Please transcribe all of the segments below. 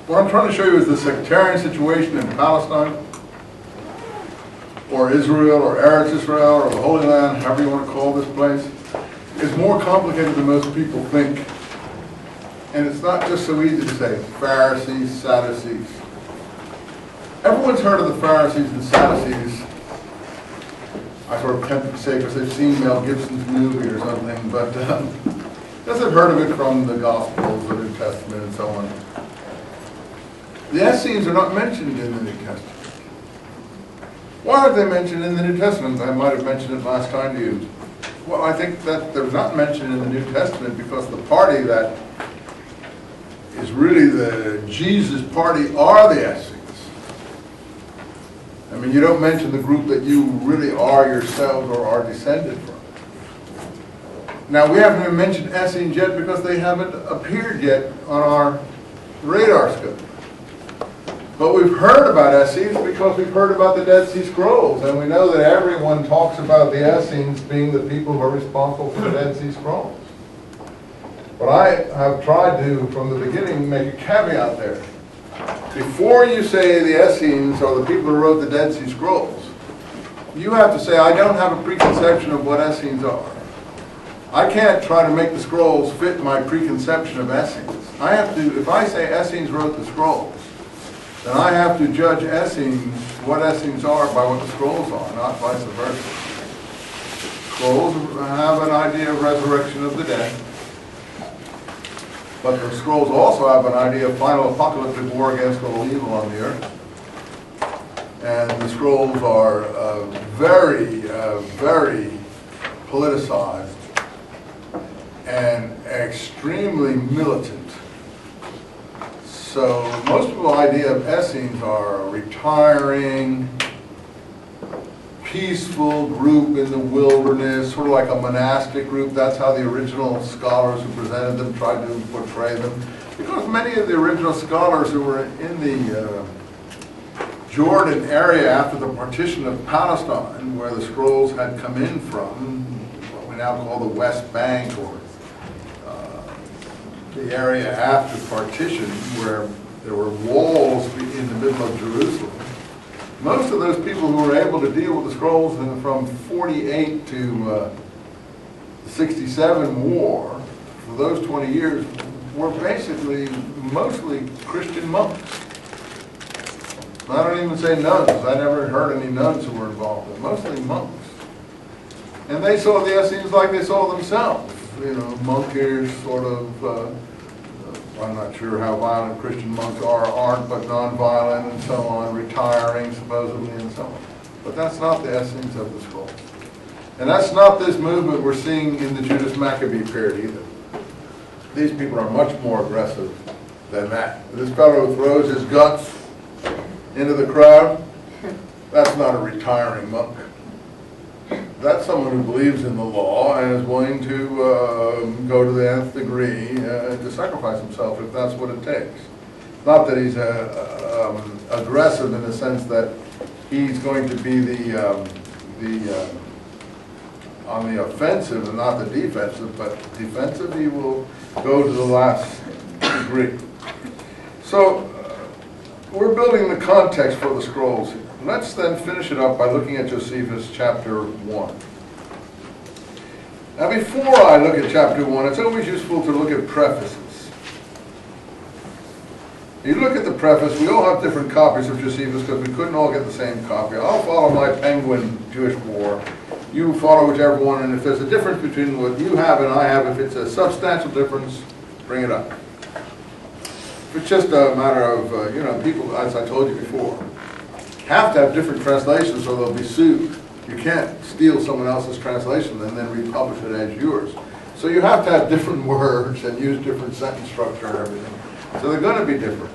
What I'm trying to show you is the sectarian situation in Palestine, or Israel, or Eretz Israel, or the Holy Land, however you want to call this place, is more complicated than most people think. And it's not just so easy to say Pharisees, Sadducees. Everyone's heard of the Pharisees and Sadducees. I sort of tempted to say because they've seen Mel Gibson's movie or something, but because they've heard of it from the Gospels, the New Testament, and so on. The Essenes are not mentioned in the New Testament. Why aren't they mentioned in the New Testament? I might have mentioned it last time to you. Well, I think that they're not mentioned in the New Testament because the party that is really the Jesus party are the Essenes. I mean, you don't mention the group that you really are yourselves or are descended from. Now, we haven't even mentioned Essenes yet because they haven't appeared yet on our radar scope. But we've heard about Essenes because we've heard about the Dead Sea Scrolls, and we know that everyone talks about the Essenes being the people who are responsible for the Dead Sea Scrolls. But I have tried to, from the beginning, make a caveat there. Before you say the Essenes are the people who wrote the Dead Sea Scrolls, you have to say, I don't have a preconception of what Essenes are. I can't try to make the scrolls fit my preconception of Essenes. I have to, if I say Essenes wrote the scrolls, then I have to judge Essenes, what Essenes are, by what the scrolls are, not vice versa. Scrolls have an idea of resurrection of the dead, but the scrolls also have an idea of final apocalyptic war against all evil on the earth. And the scrolls are very politicized and extremely militant. So most of the idea of Essenes are a retiring, peaceful group in the wilderness, sort of like a monastic group. That's how the original scholars who presented them tried to portray them. Because many of the original scholars who were in the Jordan area after the partition of Palestine, where the scrolls had come in from, what we now call the West Bank, or the area after partition, where there were walls in the middle of Jerusalem. Most of those people who were able to deal with the scrolls from 48 to the 67 war, for those 20 years, were basically mostly Christian monks. I don't even say nuns. I never heard any nuns who were involved, but mostly monks. And they saw the Essenes like they saw themselves. You know, monkish sort of, I'm not sure how violent Christian monks are or aren't, but non-violent and so on, retiring supposedly and so on. But that's not the Essenes of the scrolls. And that's not this movement we're seeing in the Judas Maccabee period either. These people are much more aggressive than that. This fellow who throws his guts into the crowd, that's not a retiring monk. That's someone who believes in the law and is willing to go to the nth degree to sacrifice himself if that's what it takes. Not that he's aggressive in the sense that he's going to be on the offensive and not the defensive, but defensive he will go to the last degree. So we're building the context for the scrolls here. Let's then finish it up by looking at Josephus chapter 1. Now before I look at chapter 1, it's always useful to look at prefaces. You look at the preface, we all have different copies of Josephus because we couldn't all get the same copy. I'll follow my Penguin Jewish War. You follow whichever one, and if there's a difference between what you have and I have, if it's a substantial difference, bring it up. If it's just a matter of, people, as I told you before, have to have different translations or they'll be sued. You can't steal someone else's translation and then republish it as yours. So you have to have different words and use different sentence structure and everything. So they're going to be different.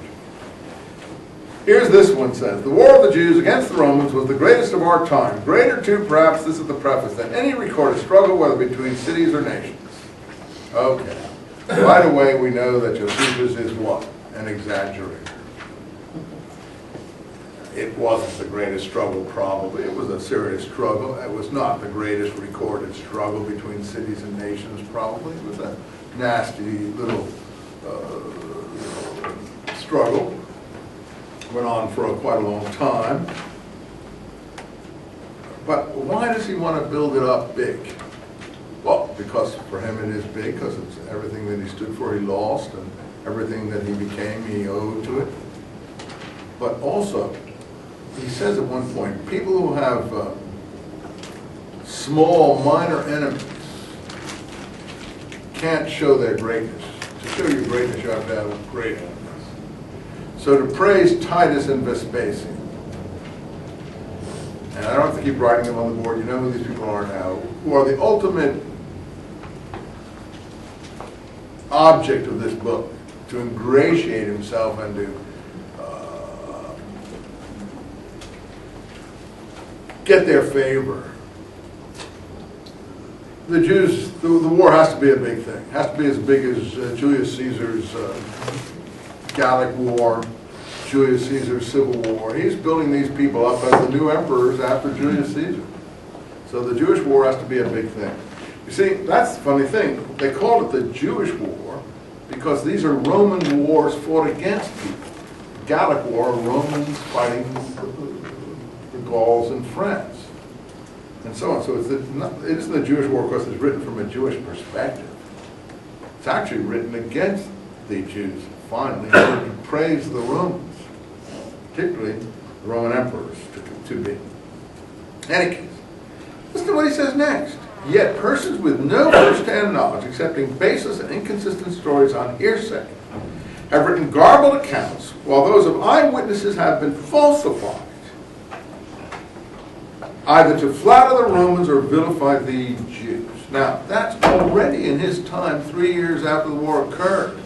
Here's this one says, the war of the Jews against the Romans was the greatest of our time. Greater too, perhaps, this is the preface, than any recorded struggle, whether between cities or nations. Okay. Right away we know that Josephus is what? An exaggerator. It wasn't the greatest struggle, probably. It was a serious struggle. It was not the greatest recorded struggle between cities and nations, probably. It was a nasty little struggle. went on for quite a long time. But why does he want to build it up big? Well, because for him it is big, because it's everything that he stood for he lost, and everything that he became he owed to it. But also, he says at one point, people who have small, minor enemies can't show their greatness. To show your greatness, you have to have great enemies. So to praise Titus and Vespasian, and I don't have to keep writing them on the board, you know who these people are now, who are the ultimate object of this book, to ingratiate himself and to get their favor. The Jews, the war has to be a big thing. It has to be as big as Julius Caesar's Gallic War, Julius Caesar's Civil War. He's building these people up as the new emperors after Julius Caesar. So the Jewish war has to be a big thing. You see, that's the funny thing. They called it the Jewish War because these are Roman wars fought against people. Gallic War, Romans fighting the Gauls in France, and so on. So it isn't the Jewish war because it's written from a Jewish perspective. It's actually written against the Jews, finally, to praise the Romans, particularly the Roman emperors, to be. In any case, listen to what he says next. Yet persons with no first-hand knowledge, accepting baseless and inconsistent stories on hearsay, have written garbled accounts, while those of eyewitnesses have been falsified, either to flatter the Romans or vilify the Jews. Now, that's already in his time, 3 years after the war occurred.